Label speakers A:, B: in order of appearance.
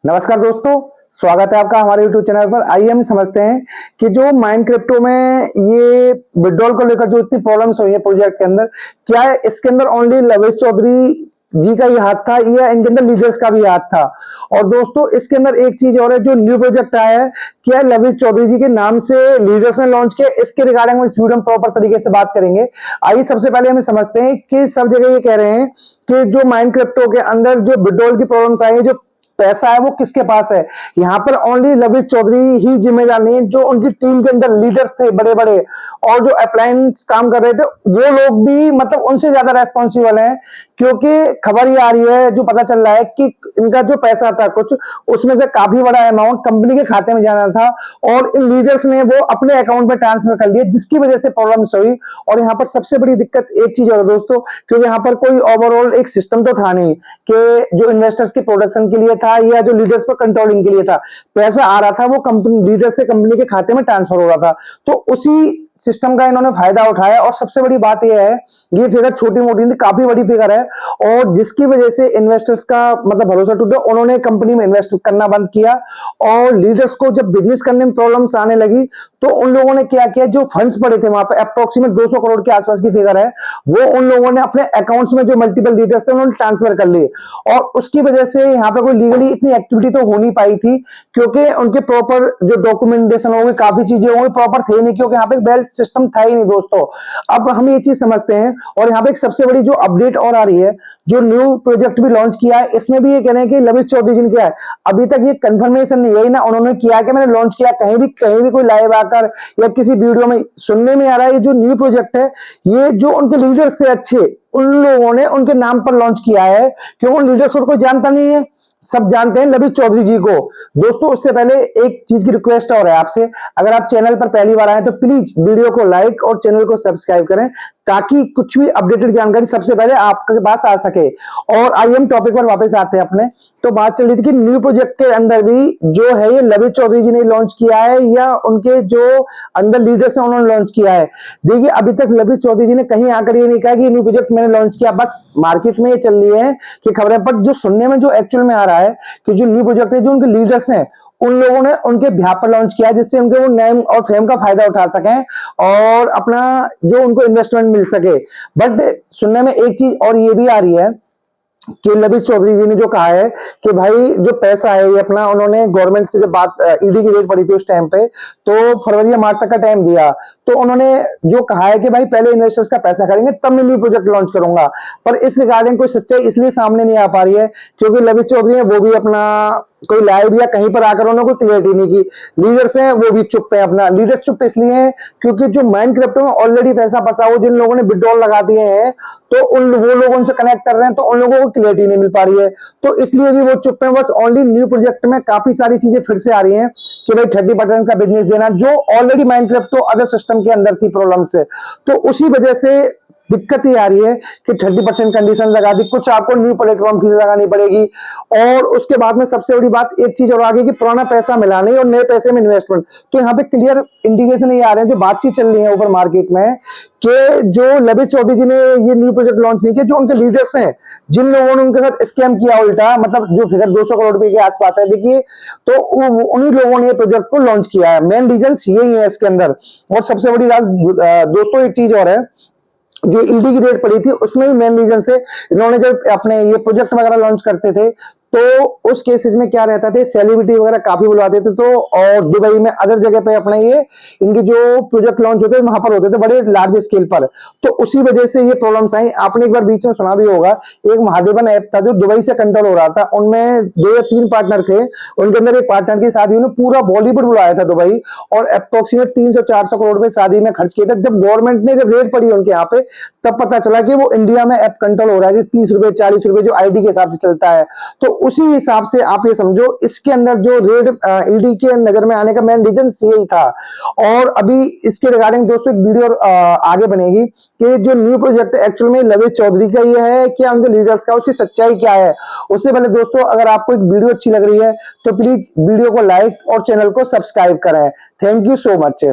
A: नमस्कार दोस्तों, स्वागत है आपका हमारे YouTube चैनल पर। आइए हम समझते हैं कि जो माइंड क्रिप्टो में ये विड्रॉल को लेकर जो इतनी प्रॉब्लम्स हुई है प्रोजेक्ट के अंदर, क्या है इसके अंदर ओनली लवेश चौधरी जी का ही हाथ था या इनके अंदर लीडर्स का भी हाथ था। और दोस्तों इसके अंदर एक चीज और है, जो न्यू प्रोजेक्ट आया है, क्या लवेश चौधरी जी के नाम से लीडर्स ने लॉन्च किया, इसके रिगार्डिंग हम इस वीडियो में प्रॉपर तरीके से बात करेंगे। आइए सबसे पहले हमें समझते हैं कि सब जगह ये कह रहे हैं कि जो माइंड क्रिप्टो के अंदर जो विड्रॉल की प्रॉब्लम्स आई है, जो पैसा है वो किसके पास है। यहाँ पर ओनली लवेश चौधरी ही जिम्मेदार नहीं है, जो उनकी टीम के अंदर लीडर्स थे बड़े बड़े और जो अप्लायंस काम कर रहे थे वो लोग भी मतलब उनसे ज्यादा रेस्पॉन्सिबल हैं। क्योंकि खबर ये आ रही है, जो पता चल रहा है कि इनका जो पैसा था कुछ, उसमें से काफी बड़ा अमाउंट कंपनी के खाते में जाना था और इन लीडर्स ने वो अपने अकाउंट में ट्रांसफर कर लिया, जिसकी वजह से प्रॉब्लम्स हुई। और यहाँ पर सबसे बड़ी दिक्कत एक चीज और दोस्तों, क्योंकि यहाँ पर कोई ओवरऑल एक सिस्टम तो था नहीं कि जो इन्वेस्टर्स के प्रोडक्शन के लिए था या जो लीडर्स पर कंट्रोलिंग के लिए था। पैसा आ रहा था वो कंपनी लीडर से कंपनी के खाते में ट्रांसफर हो रहा था, तो उसी सिस्टम का इन्होंने फायदा उठाया। और सबसे बड़ी बात यह है, ये फिगर छोटी मोटी नहीं, काफी बड़ी फिगर है और जिसकी वजह से इन्वेस्टर्स का मतलब भरोसा टूटा। उन्होंने कंपनी में इन्वेस्ट करना बंद किया और लीडर्स को जब बिजनेस करने में प्रॉब्लम्स आने लगी तो उन लोगों ने क्या किया, जो फंड्स पड़े थे वहां पर अप्रोक्सीमेट 200 करोड़ के आसपास की फिगर है, वो उन लोगों ने अपने अकाउंट्स में जो मल्टीपल लीडर्स थे उन्होंने ट्रांसफर कर लिए। और उसकी वजह से यहाँ पे कोई लीगली इतनी एक्टिविटी तो हो नहीं पाई थी, क्योंकि उनके प्रॉपर जो डॉक्यूमेंटेशन होगी, काफी चीजें होंगी, प्रॉपर थे नहीं, क्योंकि यहाँ पे बेल्ट सिस्टम था ही नहीं दोस्तों। अब हम ये चीज समझते हैं और यहाँ पे एक सबसे बड़ी जो अपडेट और आ रही है, जो न्यू प्रोजेक्ट भी लॉन्च किया है, इसमें भी ये कह रहे हैं कि लवेश चौधरी जी ने किया है। अभी तक ये कंफर्मेशन नहीं है ना उन्होंने किया कि मैंने लॉन्च किया, कहीं भी कोई लाइव आकर या किसी वीडियो में सुनने में आ रहा है। ये जो न्यू प्रोजेक्ट है, ये जो उनके लीडर्स थे अच्छे, उन लोगों ने उनके नाम पर लॉन्च किया है, क्योंकि उन लीडर्स को कोई जानता नहीं है, सब जानते हैं लवेश चौधरी जी को। दोस्तों उससे पहले एक चीज की रिक्वेस्ट और है आपसे, अगर आप चैनल पर पहली बार आए तो प्लीज वीडियो को लाइक और चैनल को सब्सक्राइब करें, ताकि कुछ भी अपडेटेड जानकारी सबसे पहले आपके पास आ सके। और आइए हम टॉपिक पर वापस आते हैं अपने। तो बात चल रही थी कि न्यू प्रोजेक्ट के अंदर भी जो है ये लवेश चौधरी जी ने लॉन्च किया है या उनके जो अंदर लीडर्स हैं उन्होंने लॉन्च किया है। देखिए अभी तक लवेश चौधरी जी ने कहीं आकर ये नहीं कहा कि न्यू प्रोजेक्ट मैंने लॉन्च किया, बस मार्केट में ये चल रही है कि खबरें, पर जो सुनने में जो एक्चुअल में आ रहा है कि जो न्यू प्रोजेक्ट है, जो उनके लीडर्स हैं उन लोगों ने उनके बिहाफ पर लॉन्च किया, जिससे उनके वो नेम और फेम का फायदा उठा सकें और अपना जो उनको इन्वेस्टमेंट मिल सके। बट सुनने में एक चीज और ये भी आ रही है कि लवेश चौधरी जी ने जो कहा है कि भाई जो पैसा है ये अपना, उन्होंने गवर्नमेंट से जब बात ईडी की रेट पड़ी थी उस टाइम पे, तो फरवरी या मार्च तक का टाइम दिया, तो उन्होंने जो कहा है कि भाई पहले इन्वेस्टर्स का पैसा करेंगे तब मैं न्यू प्रोजेक्ट लॉन्च करूंगा। पर इस रिगार्डिंग कोई सच्चाई इसलिए सामने नहीं आ पा रही है क्योंकि लवेश चौधरी है वो भी अपना कोई लाइव या कहीं पर आकर उन्होंने कोई क्लियरिटी नहीं की। लीडर्स हैं वो भी चुप है, अपना लीडर्स चुप इसलिए हैं क्योंकि जो माइंड क्रिप्टो में ऑलरेडी पैसा फंसा हो, जिन लोगों ने विड्रॉल लगा दिए हैं, तो वो लोग उनसे कनेक्ट कर रहे हैं, तो उन लोगों को क्लियरिटी नहीं मिल पा रही है, तो इसलिए भी वो चुप है। बस ओनली न्यू प्रोजेक्ट में काफी सारी चीजें फिर से आ रही हैं कि भाई 30% का बिजनेस देना, जो already mind crypto other system के अंदर थी प्रॉब्लम से, तो उसी वजह से दिक्कत ये आ रही है कि 30% कंडीशन लगा दी, कुछ आपको न्यू प्लेटफॉर्म फीस लगानी पड़ेगी। और उसके बाद में सबसे बड़ी बात एक चीज और आ गई कि पुराना पैसा मिला नहीं और नए पैसे में इन्वेस्टमेंट। तो यहाँ पे क्लियर इंडिकेशन ये आ रहे हैं, जो बातचीत चल रही है ऊपर मार्केट में, कि जो लवेश चौधरी जी ने ये न्यू प्रोजेक्ट लॉन्च नहीं किया, जो उनके लीडर्स हैं, जिन लोगों ने उनके साथ स्कैम किया उल्टा, मतलब जो फिगर 200 करोड़ रुपए के आसपास है, देखिए, तो उन्हीं लोगों ने प्रोजेक्ट को लॉन्च किया है। मेन रीजन यही है इसके अंदर। और सबसे बड़ी बात दोस्तों एक चीज और है, जो ईडी की रेट पड़ी थी उसमें भी मेन रीजन से इन्होंने जब अपने ये प्रोजेक्ट वगैरह लॉन्च करते थे, तो उस केसेस में क्या रहता था, सेलिब्रिटी वगैरह काफी बुलवाते थे, तो और दुबई में अदर जगह पे अपने ये इनके जो प्रोजेक्ट लॉन्च होते वहां पर होते थे बड़े लार्ज स्केल पर, तो उसी वजह से ये प्रॉब्लम्स आई। आपने एक बार बीच में सुना भी होगा, एक महादेवन ऐप था जो दुबई से कंट्रोल हो रहा था, उनमें 2 या 3 पार्टनर थे, उनके अंदर एक पार्टनर की शादी उन्होंने पूरा बॉलीवुड बुलाया था दुबई, और अप्रोक्सीमेट 300-400 करोड़ रुपए शादी में खर्च किए थे। जब गवर्नमेंट ने जब रेट पड़ी उनके यहाँ पे, तब पता चला कि वो इंडिया में ऐप कंट्रोल हो रहा है 30 रुपए 40 रुपए जो आईडी के हिसाब से चलता है। तो उसी हिसाब से आप ये समझो इसके अंदर जो रेड ईडी के नजर में आने का मेन रीजन यही था। और अभी इसके रिगार्डिंग दोस्तों एक वीडियो आगे बनेगी कि जो न्यू प्रोजेक्ट एक्चुअल में लवेश चौधरी का ही है क्या उनके लीडर्स का, उसकी सच्चाई क्या है। उससे पहले दोस्तों अगर आपको एक वीडियो अच्छी लग रही है तो प्लीज वीडियो को लाइक और चैनल को सब्सक्राइब करें। Thank you so much.